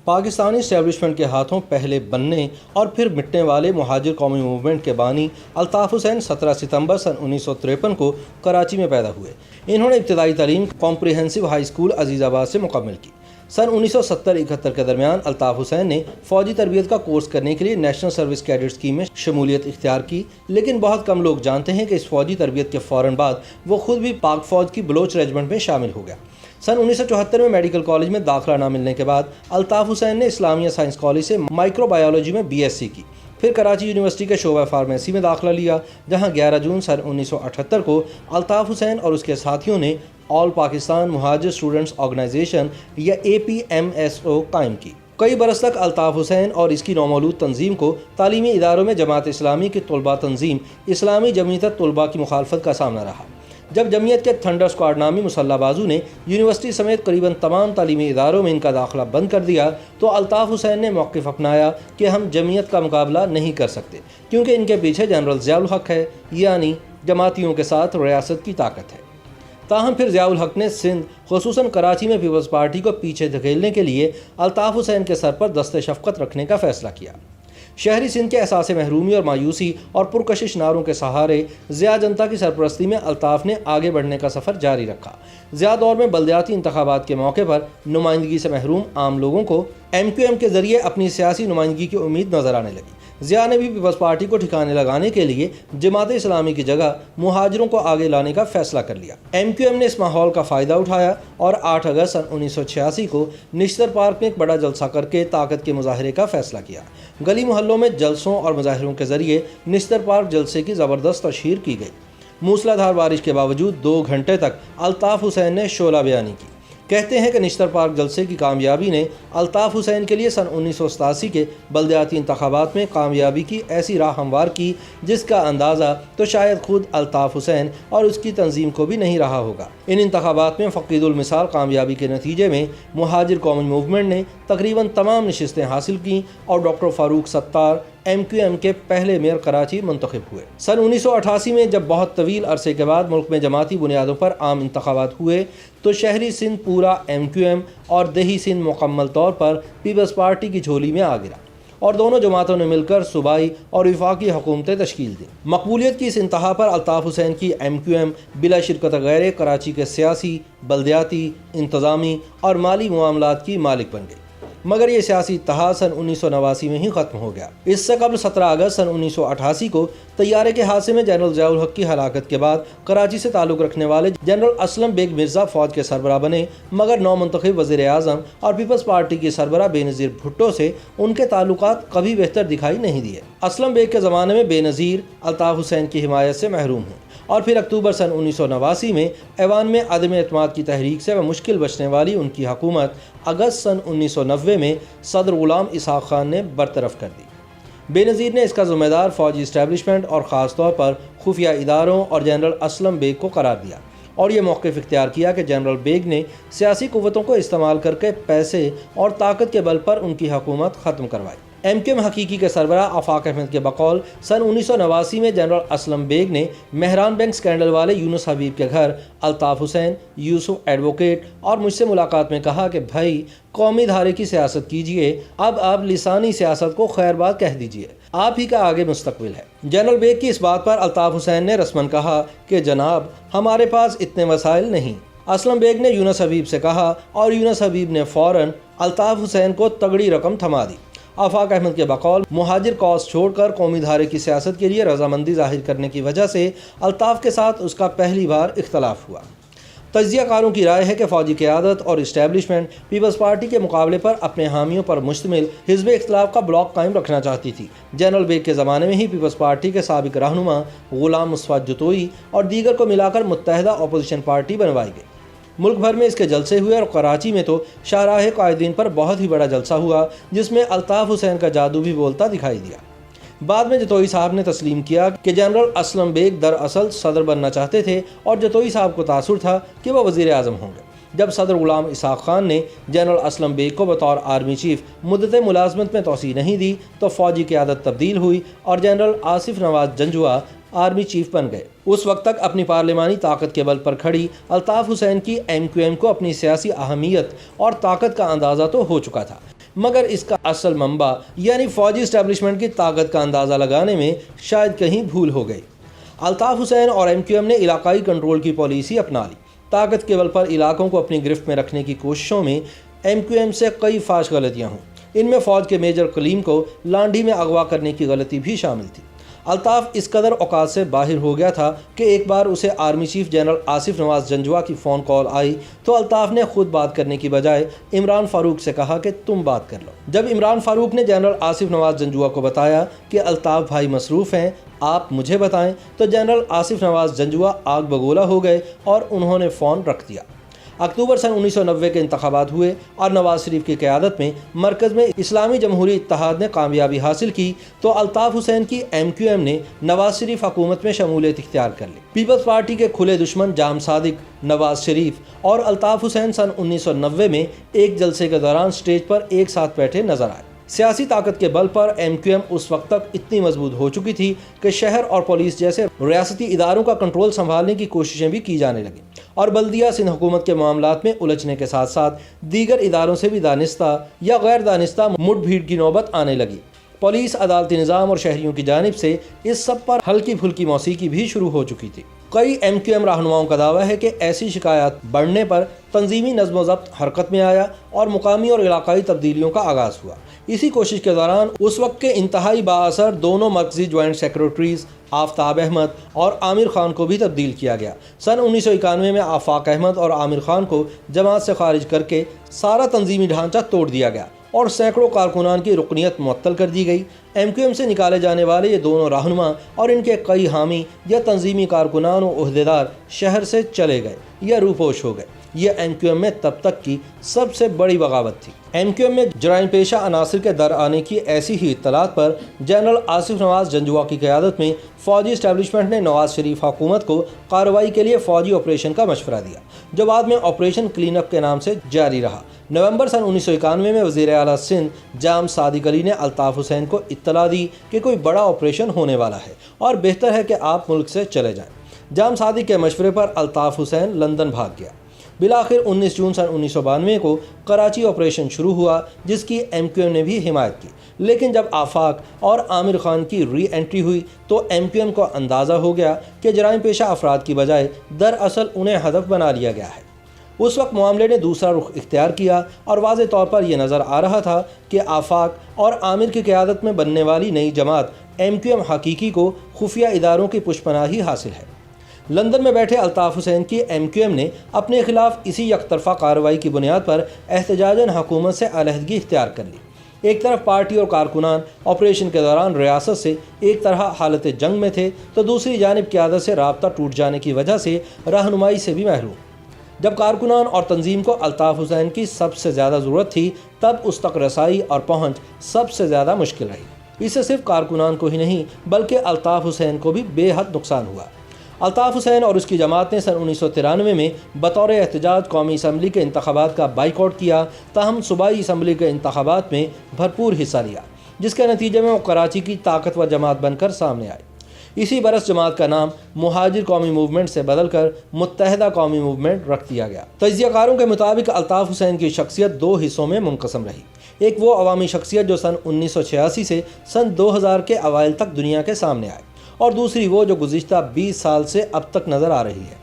Pakistani establishment کے ہاتھوں پہلے بننے اور پھر مٹنے والے مہاجر قومی موومنٹ کے بانی الطاف حسین 17 ستمبر سن 1953 کو کراچی میں پیدا ہوئے۔ انہوں نے ابتدائی تعلیم کمپریہنسو ہائی اسکول عزیز آباد سے مکمل کی۔ سن 1970-71 کے درمیان الطاف حسین نے فوجی تربیت کا کورس کرنے کے لیے نیشنل سروس کیڈٹ اسکیم میں شمولیت اختیار کی، لیکن بہت کم لوگ جانتے ہیں کہ اس فوجی تربیت کے فوراً بعد وہ خود بھی پاک فوج کی بلوچ ریجمنٹ میں شامل ہو گیا۔ سن 1974 میں میڈیکل کالج میں داخلہ نہ ملنے کے بعد الطاف حسین نے اسلامیہ سائنس کالج سے مائکرو بایولوجی میں BSc کی، پھر کراچی یونیورسٹی کے شعبہ فارمیسی میں داخلہ لیا، جہاں 11 جون سن 1978 کو الطاف حسین اور اس کے ساتھیوں نے آل پاکستان مہاجر اسٹوڈنٹس آرگنائزیشن یا APMSO قائم کی۔ کئی برس تک الطاف حسین اور اس کی نومولود تنظیم کو تعلیمی اداروں میں جماعت اسلامی کی طلباء تنظیم اسلامی جمعیت طلباء کی مخالفت کا سامنا رہا۔ جب جمعیت کے تھنڈر اسکواڈ نامی مسلح بازو نے یونیورسٹی سمیت قریباً تمام تعلیمی اداروں میں ان کا داخلہ بند کر دیا تو الطاف حسین نے موقف اپنایا کہ ہم جمعیت کا مقابلہ نہیں کر سکتے، کیونکہ ان کے پیچھے جنرل ضیاء الحق ہے، یعنی جماعتیوں کے ساتھ ریاست کی طاقت ہے۔ تاہم پھر ضیاء الحق نے سندھ خصوصاً کراچی میں پیپلز پارٹی کو پیچھے دھکیلنے کے لیے الطاف حسین کے سر پر دست شفقت رکھنے کا فیصلہ کیا۔ شہری سندھ کے احساس محرومی اور مایوسی اور پرکشش نعروں کے سہارے ضیاء جنتا کی سرپرستی میں الطاف نے آگے بڑھنے کا سفر جاری رکھا۔ ضیاء دور میں بلدیاتی انتخابات کے موقع پر نمائندگی سے محروم عام لوگوں کو MQM کے ذریعے اپنی سیاسی نمائندگی کی امید نظر آنے لگی۔ ضیاء نے بھی پیپلز پارٹی کو ٹھکانے لگانے کے لیے جماعت اسلامی کی جگہ مہاجروں کو آگے لانے کا فیصلہ کر لیا۔ MQM نے اس ماحول کا فائدہ اٹھایا اور 8 اگست سن 1986 کو نشتر پارک میں ایک بڑا جلسہ کر کے طاقت کے مظاہرے کا فیصلہ کیا۔ گلی محلوں میں جلسوں اور مظاہروں کے ذریعے نشتر پارک جلسے کی زبردست تشہیر کی گئی۔ موسلا دھار بارش کے باوجود 2 گھنٹے تک الطاف حسین نے شعلہ بیانی کی۔ کہتے ہیں کہ نشتر پارک جلسے کی کامیابی نے الطاف حسین کے لیے سن 1987 کے بلدیاتی انتخابات میں کامیابی کی ایسی راہ ہموار کی جس کا اندازہ تو شاید خود الطاف حسین اور اس کی تنظیم کو بھی نہیں رہا ہوگا۔ ان انتخابات میں فقید المثال کامیابی کے نتیجے میں مہاجر قومی موومنٹ نے تقریباً تمام نشستیں حاصل کیں اور ڈاکٹر فاروق ستار MQM کے پہلے میئر کراچی منتخب ہوئے۔ سن 1988 میں جب بہت طویل عرصے کے بعد ملک میں جماعتی بنیادوں پر عام انتخابات ہوئے تو شہری سندھ پورا MQM اور دیہی سندھ مکمل طور پر پیپلز پارٹی کی جھولی میں آ گرا اور دونوں جماعتوں نے مل کر صوبائی اور وفاقی حکومتیں تشکیل دیں۔ مقبولیت کی اس انتہا پر الطاف حسین کی MQM بلا شرکت غیر کراچی کے سیاسی، بلدیاتی، انتظامی اور مالی معاملات کی مالک بن گئی، مگر یہ سیاسی اتحاد سن 1989 میں ہی ختم ہو گیا۔ اس سے قبل 17 اگست سن 1988 کو طیارے کے حادثے میں جنرل ضیاء الحق کی ہلاکت کے بعد کراچی سے تعلق رکھنے والے جنرل اسلم بیگ مرزا فوج کے سربراہ بنے، مگر نو منتخب وزیر اعظم اور پیپلز پارٹی کی سربراہ بے نظیر بھٹو سے ان کے تعلقات کبھی بہتر دکھائی نہیں دیے۔ اسلم بیگ کے زمانے میں بے نظیر الطاف حسین کی حمایت سے محروم ہیں اور پھر اکتوبر سن 1989 میں ایوان میں عدم اعتماد کی تحریک سے مشکل بچنے والی ان کی حکومت اگست سن 1990 میں صدر غلام اسحاق خان نے برطرف کر دی۔ بے نظیر نے اس کا ذمہ دار فوجی اسٹیبلشمنٹ اور خاص طور پر خفیہ اداروں اور جنرل اسلم بیگ کو قرار دیا اور یہ موقف اختیار کیا کہ جنرل بیگ نے سیاسی قوتوں کو استعمال کر کے پیسے اور طاقت کے بل پر ان کی حکومت ختم کروائی۔ MQM حقیقی کے سربراہ آفاق احمد کے بقول سن 1989 میں جنرل اسلم بیگ نے مہران بینک سکینڈل والے یونس حبیب کے گھر الطاف حسین، یوسف ایڈوکیٹ اور مجھ سے ملاقات میں کہا کہ بھائی قومی دھارے کی سیاست کیجئے، اب آپ لسانی سیاست کو خیر بات کہہ دیجئے، آپ ہی کا آگے مستقبل ہے۔ جنرل بیگ کی اس بات پر الطاف حسین نے رسماً کہا کہ جناب ہمارے پاس اتنے وسائل نہیں۔ اسلم بیگ نے یونس حبیب سے کہا اور یونس حبیب نے فوراً الطاف حسین کو تگڑی رقم تھما دی۔ آفاق احمد کے بقول مہاجر کاز چھوڑ کر قومی دھارے کی سیاست کے لیے رضامندی ظاہر کرنے کی وجہ سے الطاف کے ساتھ اس کا پہلی بار اختلاف ہوا۔ تجزیہ کاروں کی رائے ہے کہ فوجی قیادت اور اسٹیبلشمنٹ پیپلز پارٹی کے مقابلے پر اپنے حامیوں پر مشتمل حزب اختلاف کا بلاک قائم رکھنا چاہتی تھی۔ جنرل بیگ کے زمانے میں ہی پیپلز پارٹی کے سابق رہنما غلام مصطفیٰ جتوئی اور دیگر کو ملا کر متحدہ اپوزیشن پارٹی بنوائی گئی۔ ملک بھر میں اس کے جلسے ہوئے اور کراچی میں تو شاہراہ قائدین پر بہت ہی بڑا جلسہ ہوا جس میں الطاف حسین کا جادو بھی بولتا دکھائی دیا۔ بعد میں جتوئی صاحب نے تسلیم کیا کہ جنرل اسلم بیگ دراصل صدر بننا چاہتے تھے اور جتوئی صاحب کو تاثر تھا کہ وہ وزیر اعظم ہوں گے۔ جب صدر غلام اسحاق خان نے جنرل اسلم بیگ کو بطور آرمی چیف مدت ملازمت میں توسیع نہیں دی تو فوجی قیادت تبدیل ہوئی اور جنرل آصف نواز جنجوعہ آرمی چیف بن گئے۔ اس وقت تک اپنی پارلیمانی طاقت کے بل پر کھڑی الطاف حسین کی MQM کو اپنی سیاسی اہمیت اور طاقت کا اندازہ تو ہو چکا تھا، مگر اس کا اصل منبع یعنی فوجی اسٹیبلشمنٹ کی طاقت کا اندازہ لگانے میں شاید کہیں بھول ہو گئی۔ الطاف حسین اور MQM نے علاقائی کنٹرول کی پالیسی اپنا لی۔ طاقت کے بل پر علاقوں کو اپنی گرفت میں رکھنے کی کوششوں میں MQM سے کئی فاش غلطیاں ہوں۔ ان میں فوج کے میجر کلیم کو لانڈھی میں اغوا کرنے کی غلطی بھی شامل تھی۔ الطاف اس قدر اوقات سے باہر ہو گیا تھا کہ ایک بار اسے آرمی چیف جنرل آصف نواز جنجوعہ کی فون کال آئی تو الطاف نے خود بات کرنے کی بجائے عمران فاروق سے کہا کہ تم بات کر لو۔ جب عمران فاروق نے جنرل آصف نواز جنجوعہ کو بتایا کہ الطاف بھائی مصروف ہیں، آپ مجھے بتائیں، تو جنرل آصف نواز جنجوعہ آگ بگولا ہو گئے اور انہوں نے فون رکھ دیا۔ اکتوبر سن 1990 کے انتخابات ہوئے اور نواز شریف کی قیادت میں مرکز میں اسلامی جمہوری اتحاد نے کامیابی حاصل کی تو الطاف حسین کی MQM نے نواز شریف حکومت میں شمولیت اختیار کر لی۔ پیپلز پارٹی کے کھلے دشمن جام صادق، نواز شریف اور الطاف حسین سن 1990 میں ایک جلسے کے دوران سٹیج پر ایک ساتھ بیٹھے نظر آئے۔ سیاسی طاقت کے بل پر MQM اس وقت تک اتنی مضبوط ہو چکی تھی کہ شہر اور پولیس جیسے ریاستی اداروں کا کنٹرول سنبھالنے کی کوششیں بھی کی جانے لگیں اور بلدیہ سندھ حکومت کے معاملات میں الجھنے کے ساتھ ساتھ دیگر اداروں سے بھی دانستہ یا غیر دانستہ مٹ بھیڑ کی نوبت آنے لگی۔ پولیس، عدالتی نظام اور شہریوں کی جانب سے اس سب پر ہلکی پھلکی موسیقی بھی شروع ہو چکی تھی۔ کئی MQM رہنماؤں کا دعویٰ ہے کہ ایسی شکایات بڑھنے پر تنظیمی نظم و ضبط حرکت میں آیا اور مقامی اور علاقائی تبدیلیوں کا آغاز ہوا۔ اسی کوشش کے دوران اس وقت کے انتہائی بااثر دونوں مرکزی جوائنٹ سیکریٹریز آفتاب احمد اور عامر خان کو بھی تبدیل کیا گیا۔ سن 1991 میں آفاق احمد اور عامر خان کو جماعت سے خارج کر کے سارا تنظیمی ڈھانچہ توڑ دیا گیا اور سینکڑوں کارکنان کی رکنیت معطل کر دی گئی۔ MQM سے نکالے جانے والے یہ دونوں رہنما اور ان کے کئی حامی یا تنظیمی کارکنان و عہدیدار شہر سے چلے گئے یا روپوش ہو گئے۔ یہ MQM میں تب تک کی سب سے بڑی بغاوت تھی۔ MQM میں جرائم پیشہ عناصر کے در آنے کی ایسی ہی اطلاعات پر جنرل آصف نواز جنجوعہ کی قیادت میں فوجی اسٹیبلشمنٹ نے نواز شریف حکومت کو کارروائی کے لیے فوجی آپریشن کا مشورہ دیا، جو بعد میں آپریشن کلین اپ کے نام سے جاری رہا۔ نومبر سن 1991 میں وزیر اعلیٰ سندھ جام صادق علی نے الطاف حسین کو اطلاع دی کہ کوئی بڑا آپریشن ہونے والا ہے اور بہتر ہے کہ آپ ملک سے چلے جائیں۔ جام صادق کے مشورے پر الطاف حسین لندن بھاگ گیا۔ بالآخر 19 جون سن 1992 کو کراچی آپریشن شروع ہوا، جس کی MQM نے بھی حمایت کی، لیکن جب آفاق اور عامر خان کی ری انٹری ہوئی تو MQM کو اندازہ ہو گیا کہ جرائم پیشہ افراد کی بجائے دراصل انہیں ہدف بنا لیا گیا ہے۔ اس وقت معاملے نے دوسرا رخ اختیار کیا اور واضح طور پر یہ نظر آ رہا تھا کہ آفاق اور عامر کی قیادت میں بننے والی نئی جماعت MQM حقیقی کو خفیہ اداروں کی پشپناہی حاصل ہے۔ لندن میں بیٹھے الطاف حسین کی MQM نے اپنے خلاف اسی یک طرفہ کارروائی کی بنیاد پر احتجاجاً حکومت سے علیحدگی اختیار کر لی۔ ایک طرف پارٹی اور کارکنان آپریشن کے دوران ریاست سے ایک طرح حالت جنگ میں تھے تو دوسری جانب قیادت سے رابطہ ٹوٹ جانے کی وجہ سے رہنمائی سے بھی محروم۔ جب کارکنان اور تنظیم کو الطاف حسین کی سب سے زیادہ ضرورت تھی تب اس تک رسائی اور پہنچ سب سے زیادہ مشکل رہی۔ اس سے صرف کارکنان کو ہی نہیں بلکہ الطاف حسین کو بھی بے حد نقصان ہوا۔ الطاف حسین اور اس کی جماعت نے سن 1993 میں بطور احتجاج قومی اسمبلی کے انتخابات کا بائیکاٹ کیا، تاہم صوبائی اسمبلی کے انتخابات میں بھرپور حصہ لیا، جس کے نتیجے میں وہ کراچی کی طاقتور جماعت بن کر سامنے آئے۔ اسی برس جماعت کا نام مہاجر قومی موومنٹ سے بدل کر متحدہ قومی موومنٹ رکھ دیا گیا۔ تجزیہ کاروں کے مطابق الطاف حسین کی شخصیت دو حصوں میں منقسم رہی۔ ایک وہ عوامی شخصیت جو سن 1986 سے سن 2000 کے اوائل تک دنیا کے سامنے آئے، اور دوسری وہ جو گزشتہ 20 سال سے اب تک نظر آ رہی ہے۔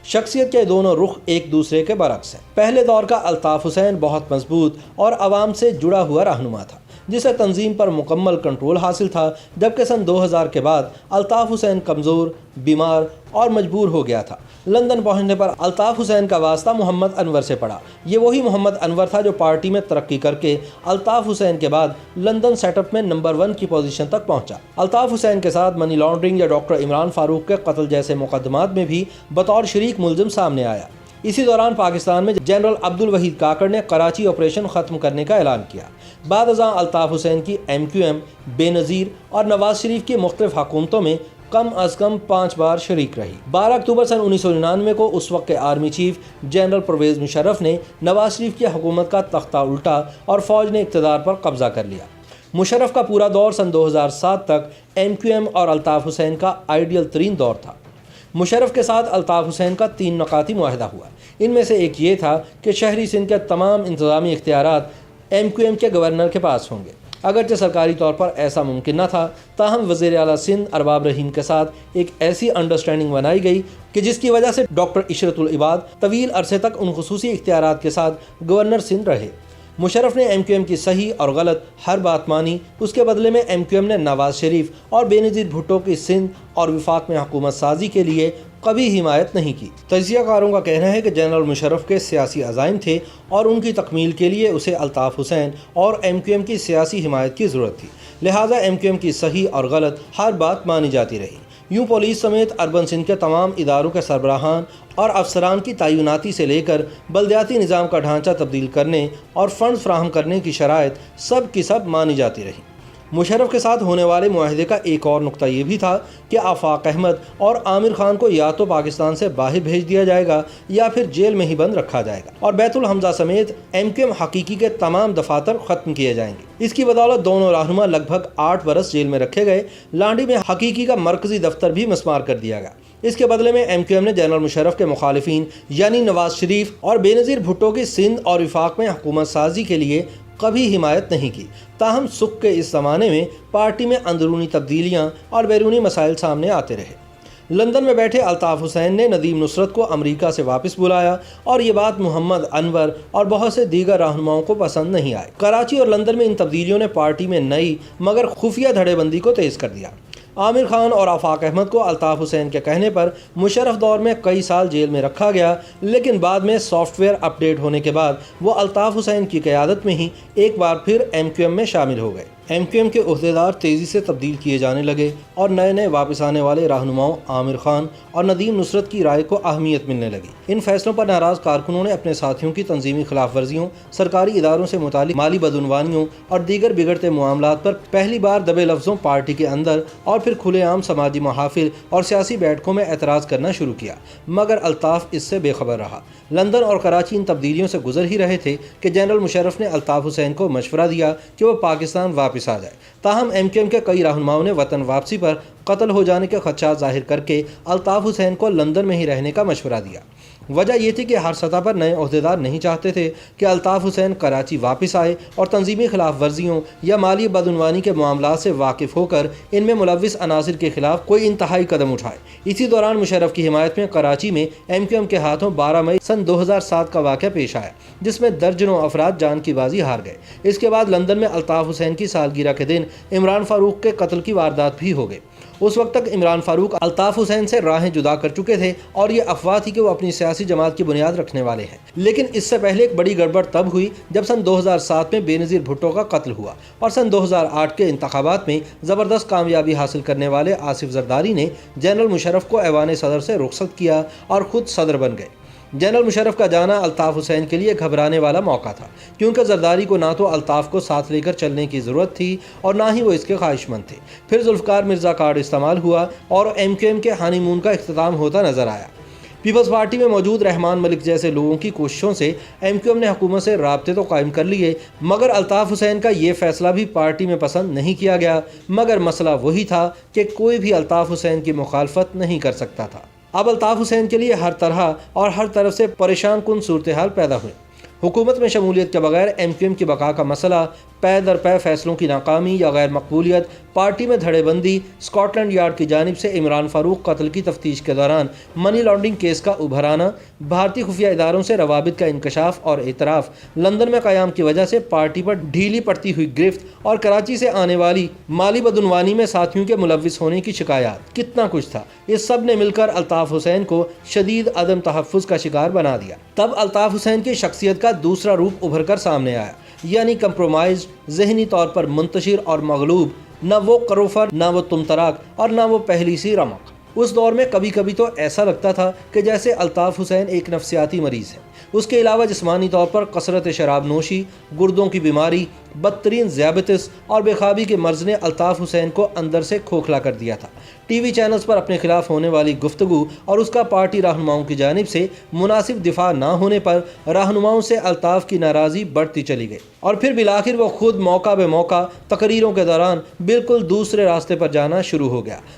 شخصیت کے دونوں رخ ایک دوسرے کے برعکس ہیں۔ پہلے دور کا الطاف حسین بہت مضبوط اور عوام سے جڑا ہوا رہنما تھا، جسے تنظیم پر مکمل کنٹرول حاصل تھا، جبکہ سن 2000 کے بعد الطاف حسین کمزور، بیمار اور مجبور ہو گیا تھا۔ لندن پہنچنے پر الطاف حسین کا واسطہ محمد انور سے پڑا۔ یہ وہی محمد انور تھا جو پارٹی میں ترقی کر کے الطاف حسین کے بعد لندن سیٹ اپ میں نمبر 1 کی پوزیشن تک پہنچا۔ الطاف حسین کے ساتھ منی لانڈرنگ یا ڈاکٹر عمران فاروق کے قتل جیسے مقدمات میں بھی بطور شریک ملزم سامنے آیا۔ اسی دوران پاکستان میں جنرل عبدالوحید کاکڑ نے کراچی آپریشن ختم کرنے کا اعلان کیا۔ بعد ازاں الطاف حسین کی MQM بے نظیر اور نواز شریف کی مختلف حکومتوں میں کم از کم 5 بار شریک رہی۔ 12 اکتوبر سن 1999 کو اس وقت کے army chief general Pervez Musharraf نے نواز شریف کی حکومت کا تختہ الٹا اور فوج نے اقتدار پر قبضہ کر لیا۔ مشرف کا پورا دور سن 2007 تک MQM اور الطاف حسین کا آئیڈیل ترین دور تھا۔ مشرف کے ساتھ الطاف حسین کا 3 نکاتی معاہدہ ہوا۔ ان میں سے ایک یہ تھا کہ شہری سندھ کے تمام انتظامی اختیارات MQM کے گورنر کے پاس ہوں گے۔ اگرچہ سرکاری طور پر ایسا ممکن نہ تھا، تاہم وزیر اعلیٰ سندھ ارباب رحیم کے ساتھ ایک ایسی انڈرسٹینڈنگ بنائی گئی کہ جس کی وجہ سے ڈاکٹر عشرت العباد طویل عرصے تک ان خصوصی اختیارات کے ساتھ گورنر سندھ رہے۔ مشرف نے MQM کی صحیح اور غلط ہر بات مانی۔ اس کے بدلے میں MQM نے نواز شریف اور بے نظیر بھٹو کی سندھ اور وفاق میں حکومت سازی کے لیے کبھی حمایت نہیں کی۔ تجزیہ کاروں کا کہنا ہے کہ جنرل مشرف کے سیاسی عزائم تھے اور ان کی تکمیل کے لیے اسے الطاف حسین اور MQM کی سیاسی حمایت کی ضرورت تھی، لہٰذا MQM کی صحیح اور غلط ہر بات مانی جاتی رہی۔ یوں پولیس سمیت اربن سندھ کے تمام اداروں کے سربراہان اور افسران کی تعیناتی سے لے کر بلدیاتی نظام کا ڈھانچہ تبدیل کرنے اور فنڈز فراہم کرنے کی شرائط سب کی سب مانی جاتی رہی۔ مشرف کے ساتھ ہونے والے معاہدے کا ایک اور نقطہ یہ بھی تھا کہ آفاق احمد اور عامر خان کو یا تو پاکستان سے باہر بھیج دیا جائے گا یا پھر جیل میں ہی بند رکھا جائے گا، اور بیت الحمزہ سمیت MQM حقیقی کے تمام دفاتر ختم کیے جائیں گے۔ اس کی بدولت دونوں رہنما لگ بھگ 8 برس جیل میں رکھے گئے۔ لانڈی میں حقیقی کا مرکزی دفتر بھی مسمار کر دیا گیا۔ اس کے بدلے میں MQM نے جنرل مشرف کے مخالفین یعنی نواز شریف اور بے نظیر بھٹو کی سندھ اور وفاق میں حکومت سازی کے لیے کبھی حمایت نہیں کی۔ تاہم سکھ کے اس زمانے میں پارٹی میں اندرونی تبدیلیاں اور بیرونی مسائل سامنے آتے رہے۔ لندن میں بیٹھے الطاف حسین نے ندیم نصرت کو امریکہ سے واپس بلایا اور یہ بات محمد انور اور بہت سے دیگر رہنماؤں کو پسند نہیں آئی۔ کراچی اور لندن میں ان تبدیلیوں نے پارٹی میں نئی مگر خفیہ دھڑے بندی کو تیز کر دیا۔ عامر خان اور آفاق احمد کو الطاف حسین کے کہنے پر مشرف دور میں کئی سال جیل میں رکھا گیا، لیکن بعد میں سافٹ ویئر اپ ڈیٹ ہونے کے بعد وہ الطاف حسین کی قیادت میں ہی ایک بار پھر MQM میں شامل ہو گئے۔ MQM کے عہدیدار تیزی سے تبدیل کیے جانے لگے اور نئے واپس آنے والے رہنماؤں عامر خان اور ندیم نصرت کی رائے کو اہمیت ملنے لگی۔ ان فیصلوں پر ناراض کارکنوں نے اپنے ساتھیوں کی تنظیمی خلاف ورزیوں، سرکاری اداروں سے متعلق مالی بدعنوانیوں اور دیگر بگڑتے معاملات پر پہلی بار دبے لفظوں پارٹی کے اندر اور پھر کھلے عام سماجی محافل اور سیاسی بیٹھکوں میں اعتراض کرنا شروع کیا، مگر الطاف اس سے بے خبر رہا۔ لندن اور کراچی ان تبدیلیوں سے گزر ہی رہے تھے کہ جنرل مشرف نے الطاف حسین کو مشورہ دیا کہ وہ پاکستان واپس آ جائے۔ تاہم MQM کے کئی رہنماؤں نے وطن واپسی پر قتل ہو جانے کے خدشات ظاہر کر کے الطاف حسین کو لندن میں ہی رہنے کا مشورہ دیا۔ وجہ یہ تھی کہ ہر سطح پر نئے عہدیدار نہیں چاہتے تھے کہ الطاف حسین کراچی واپس آئے اور تنظیمی خلاف ورزیوں یا مالی بدعنوانی کے معاملات سے واقف ہو کر ان میں ملوث عناصر کے خلاف کوئی انتہائی قدم اٹھائے۔ اسی دوران مشرف کی حمایت میں کراچی میں MQM کے ہاتھوں 12 مئی سن 2007 کا واقعہ پیش آیا، جس میں درجنوں افراد جان کی بازی ہار گئے۔ اس کے بعد لندن میں الطاف حسین کی سالگرہ کے دن عمران فاروق کے قتل کی واردات بھی ہو گئی۔ اس وقت تک عمران فاروق الطاف حسین سے راہیں جدا کر چکے تھے اور یہ افواہ تھی کہ وہ اپنی سیاسی جماعت کی بنیاد رکھنے والے ہیں، لیکن اس سے پہلے ایک بڑی گڑبڑ تب ہوئی جب سن 2007 میں بے نظیر بھٹو کا قتل ہوا اور سن 2008 کے انتخابات میں زبردست کامیابی حاصل کرنے والے آصف زرداری نے جنرل مشرف کو ایوان صدر سے رخصت کیا اور خود صدر بن گئے۔ جنرل مشرف کا جانا الطاف حسین کے لیے گھبرانے والا موقع تھا، کیونکہ زرداری کو نہ تو الطاف کو ساتھ لے کر چلنے کی ضرورت تھی اور نہ ہی وہ اس کے خواہش مند تھے۔ پھر ذوالفقار مرزا کارڈ استعمال ہوا اور MQM کے ہانی مون کا اختتام ہوتا نظر آیا۔ پیپلز پارٹی میں موجود رحمان ملک جیسے لوگوں کی کوششوں سے MQM نے حکومت سے رابطے تو قائم کر لیے، مگر الطاف حسین کا یہ فیصلہ بھی پارٹی میں پسند نہیں کیا گیا۔ مگر مسئلہ وہی تھا کہ کوئی بھی الطاف حسین کی مخالفت نہیں کر سکتا تھا۔ اب الطاف حسین کے لیے ہر طرح اور ہر طرف سے پریشان کن صورتحال پیدا ہوئی۔ حکومت میں شمولیت کے بغیر MQM کی بقا کا مسئلہ، پے در پے فیصلوں کی ناکامی یا غیر مقبولیت، پارٹی میں دھڑے بندی، اسکاٹ لینڈ یارڈ کی جانب سے عمران فاروق قتل کی تفتیش کے دوران منی لانڈرنگ کیس کا ابھر آنا، بھارتی خفیہ اداروں سے روابط کا انکشاف اور اعتراف، لندن میں قیام کی وجہ سے پارٹی پر ڈھیلی پڑتی ہوئی گرفت اور کراچی سے آنے والی مالی بدعنوانی میں ساتھیوں کے ملوث ہونے کی شکایات، کتنا کچھ تھا۔ اس سب نے مل کر الطاف حسین کو شدید عدم تحفظ کا شکار بنا دیا۔ تب الطاف حسین کی شخصیت کا دوسرا روپ ابھر کر سامنے آیا، یعنی کمپرومائزڈ، ذہنی طور پر منتشر اور مغلوب، نہ وہ قروفر، نہ وہ طمطراق اور نہ وہ پہلی سی رمق۔ اس دور میں کبھی کبھی تو ایسا لگتا تھا کہ جیسے الطاف حسین ایک نفسیاتی مریض ہے۔ اس کے علاوہ جسمانی طور پر کثرت شراب نوشی، گردوں کی بیماری، بدترین ذیابیطس اور بے خوابی کے مرض نے الطاف حسین کو اندر سے کھوکھلا کر دیا تھا۔ ٹی وی چینلز پر اپنے خلاف ہونے والی گفتگو اور اس کا پارٹی رہنماؤں کی جانب سے مناسب دفاع نہ ہونے پر رہنماؤں سے الطاف کی ناراضی بڑھتی چلی گئی، اور پھر بالآخر وہ خود موقع بے موقع تقریروں کے دوران بالکل دوسرے راستے پر جانا شروع ہو گیا۔